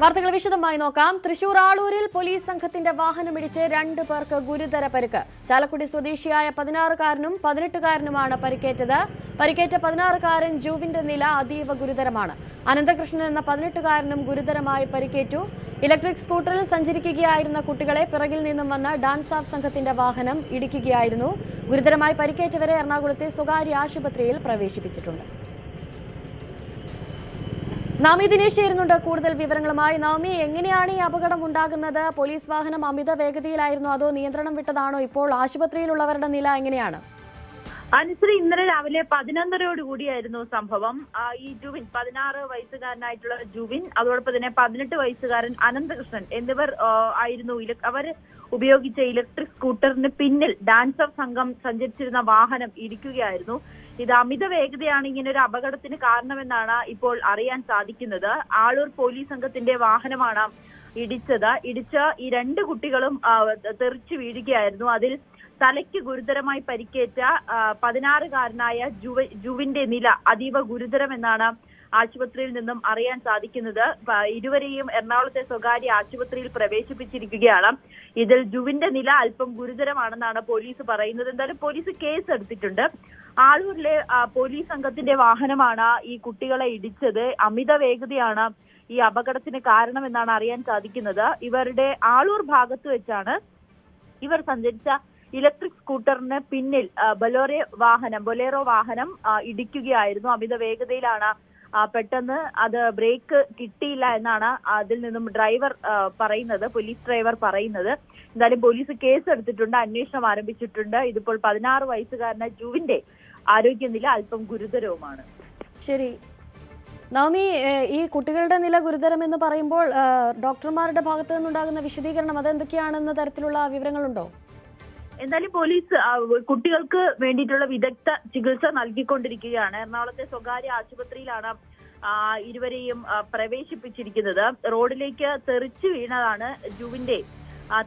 വാർത്തകൾ വിശദമായി നോക്കാം. തൃശൂർ ആളൂരിൽ പോലീസ് സംഘത്തിന്റെ വാഹനമിടിച്ച് 2 പേർക്ക് ഗുരുതര പരിക്ക്. ചാലക്കുടി സ്വദേശിയായ 16-കാരനും 18-കാരനുമാണ് പരിക്കേറ്റത്. പരിക്കേറ്റ 16-കാരൻ ജുവിന്റെ നില അതീവ ഗുരുതരമാണ്. അനന്തകൃഷ്ണൻ എന്ന 18-കാരനും ഗുരുതരമായി പരിക്കേറ്റു. ഇലക്ട്രിക് സ്കൂട്ടറിൽ സഞ്ചരിക്കുകയായിരുന്ന കുട്ടികളെ പിറകിൽ നിന്നും വന്ന ഡാൻസ് ഓഫ് സംഘത്തിന്റെ വാഹനം ഇടിക്കുകയായിരുന്നു. ഗുരുതരമായി പരിക്കേറ്റവരെ എറണാകുളത്തെ സ്വകാര്യ ആശുപത്രിയിൽ പ്രവേശിപ്പിച്ചിട്ടുണ്ട്. നാമി ദിനേശ് ചേരുന്നുണ്ട് കൂടുതൽ വിവരങ്ങളുമായി. നാമി, എങ്ങനെയാണ് ഈ അപകടം ഉണ്ടാകുന്നത്? പോലീസ് വാഹനം അമിത വേഗതയിലായിരുന്നോ അതോ നിയന്ത്രണം വിട്ടതാണോ? ഇപ്പോൾ ആശുപത്രിയിലുള്ളവരുടെ നില എങ്ങനെയാണ്? അനുശ്രീ, ഇന്നലെ രാവിലെ 11:30 കൂടിയായിരുന്നു സംഭവം. ഈ ജുവിൻ 16 വയസ്സുകാരനായിട്ടുള്ള ജുവിൻ, അതോടൊപ്പം തന്നെ 18 വയസ്സുകാരൻ അനന്തകൃഷ്ണൻ എന്നിവർ ആയിരുന്നു അവർ ഉപയോഗിച്ച ഇലക്ട്രിക് സ്കൂട്ടറിന് പിന്നിൽ ഡാൻസ് ഓഫ് സംഘം സഞ്ചരിച്ചിരുന്ന വാഹനം ഇടിക്കുകയായിരുന്നു. ഇത് അമിത വേഗതയാണ് ഇങ്ങനെ ഒരു അപകടത്തിന് കാരണമെന്നാണ് ഇപ്പോൾ അറിയാൻ സാധിക്കുന്നത്. ആളൂർ പോലീസ് സംഘത്തിന്റെ വാഹനമാണ് ഇടിച്ച ഈ 2 കുട്ടികളും തെറിച്ചു വീഴുകയായിരുന്നു. അതിൽ തലയ്ക്ക് ഗുരുതരമായി പരിക്കേറ്റ 16-കാരനായ ജുവിന്റെ നില അതീവ ഗുരുതരമെന്നാണ് ആശുപത്രിയിൽ നിന്നും അറിയാൻ സാധിക്കുന്നത്. ഇരുവരെയും എറണാകുളത്തെ സ്വകാര്യ ആശുപത്രിയിൽ പ്രവേശിപ്പിച്ചിരിക്കുകയാണ്. ഇതിൽ ജുവിന്റെ നില അല്പം ഗുരുതരമാണെന്നാണ് പോലീസ് പറയുന്നത്. എന്തായാലും പോലീസ് കേസ് എടുത്തിട്ടുണ്ട്. ആളൂരിലെ പോലീസ് സംഘത്തിന്റെ വാഹനമാണ് ഈ കുട്ടികളെ ഇടിച്ചത്. അമിത വേഗതയാണ് ഈ അപകടത്തിന് കാരണമെന്നാണ് അറിയാൻ സാധിക്കുന്നത്. ഇവരുടെ ആളൂർ ഭാഗത്ത് വെച്ചാണ് ഇവർ സഞ്ചരിച്ച ഇലക്ട്രിക് സ്കൂട്ടറിന് പിന്നിൽ ബൊലേറോ വാഹനം ഇടിക്കുകയായിരുന്നു. അമിത വേഗതയിലാണ് പെട്ടെന്ന് അത് ബ്രേക്ക് കിട്ടിയില്ല എന്നാണ് അതിൽ നിന്നും പോലീസ് ഡ്രൈവർ പറയുന്നത്. എന്തായാലും പോലീസ് കേസ് എടുത്തിട്ടുണ്ട്, അന്വേഷണം ആരംഭിച്ചിട്ടുണ്ട്. ഇതിപ്പോൾ 16 വയസ്സുകാരനായ ജുവിന്റെ ആരോഗ്യനില അല്പം ഗുരുതരവുമാണ്. ശരി നവമി, ഈ കുട്ടികളുടെ നില ഗുരുതരമെന്ന് പറയുമ്പോൾ ഡോക്ടർമാരുടെ ഭാഗത്തു നിന്നുണ്ടാകുന്ന വിശദീകരണം അതെന്തൊക്കെയാണെന്ന തരത്തിലുള്ള വിവരങ്ങളുണ്ടോ? എന്തായാലും പോലീസ് കുട്ടികൾക്ക് വേണ്ടിയിട്ടുള്ള വിദഗ്ധ ചികിത്സ നൽകിക്കൊണ്ടിരിക്കുകയാണ്. എറണാകുളത്തെ സ്വകാര്യ ആശുപത്രിയിലാണ് ഇരുവരെയും പ്രവേശിപ്പിച്ചിരിക്കുന്നത്. റോഡിലേക്ക് തെറിച്ചു വീണതാണ് ജുവിന്റെ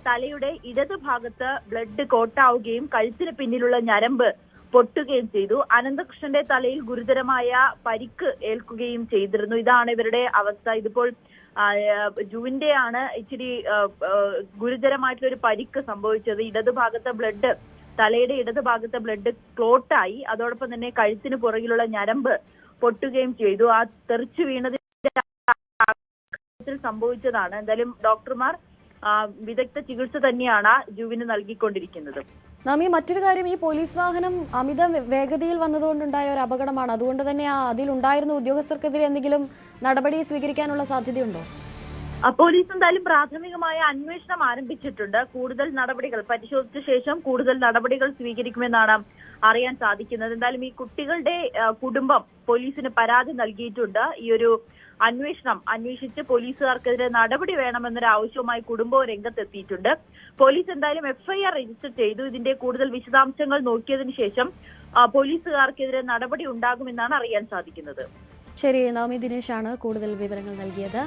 തലയുടെ ഇടത് ഭാഗത്ത് ബ്ലഡ് കോട്ടാവുകയും കഴുത്തിന് പിന്നിലുള്ള ഞരമ്പ് പൊട്ടുകയും ചെയ്തു. അനന്തകൃഷ്ണന്റെ തലയിൽ ഗുരുതരമായ പരിക്ക് ഏൽക്കുകയും ചെയ്തിരുന്നു. ഇതാണ് ഇവരുടെ അവസ്ഥ. ഇതിപ്പോൾ ജുവിന്റെയാണ് ഇച്ചിരി ഗുരുതരമായിട്ടുള്ള ഒരു പരിക്ക് സംഭവിച്ചത്. തലയുടെ ഇടതുഭാഗത്തെ ബ്ലഡ് ക്ലോട്ടായി. അതോടൊപ്പം തന്നെ കഴുത്തിന് പുറകിലുള്ള ഞരമ്പ് പൊട്ടുകയും ചെയ്തു. ആ തെറിച്ചു വീണതിൽ സംഭവിച്ചതാണ്. എന്തായാലും ഡോക്ടർമാർ വിദഗ്ധ ചികിത്സ തന്നെയാണ് ജുവിന് നൽകിക്കൊണ്ടിരിക്കുന്നത്. നാമി, മറ്റൊരു കാര്യം, ഈ പോലീസ് വാഹനം അമിത വേഗതയിൽ വന്നതുകൊണ്ടുണ്ടായ ഒരു അപകടമാണ്. അതുകൊണ്ട് തന്നെ അതിലുണ്ടായിരുന്ന ഉദ്യോഗസ്ഥർക്കെതിരെ എന്തെങ്കിലും നടപടി സ്വീകരിക്കാനുള്ള സാധ്യതയുണ്ടോ? പോലീസ് എന്തായാലും പ്രാഥമികമായ അന്വേഷണം ആരംഭിച്ചിട്ടുണ്ട്. കൂടുതൽ നടപടികൾ പരിശോധിച്ച ശേഷം കൂടുതൽ നടപടികൾ സ്വീകരിക്കുമെന്നാണ് അറിയാൻ സാധിക്കുന്നത്. എന്തായാലും ഈ കുട്ടികളുടെ കുടുംബം പോലീസിന് പരാതി നൽകിയിട്ടുണ്ട്. ഈ ഒരു അന്വേഷിച്ച് പോലീസുകാർക്കെതിരെ നടപടി വേണമെന്നൊരു ആവശ്യവുമായി കുടുംബവും രംഗത്തെത്തിയിട്ടുണ്ട്. പോലീസ് എന്തായാലും FIR രജിസ്റ്റർ ചെയ്തു. ഇതിന്റെ കൂടുതൽ വിശദാംശങ്ങൾ നോക്കിയതിനു ശേഷം പോലീസുകാർക്കെതിരെ നടപടി ഉണ്ടാകുമെന്നാണ് അറിയാൻ സാധിക്കുന്നത്. ശരി, നാമി ദിനേശാണ് കൂടുതൽ വിവരങ്ങൾ നൽകിയത്.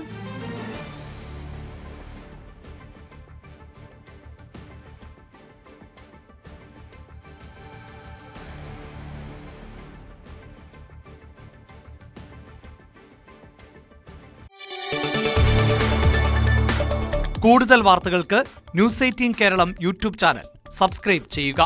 കൂടുതൽ വാർത്തകൾക്ക് News 18 Keralam youtube channel subscribe ചെയ്യുക.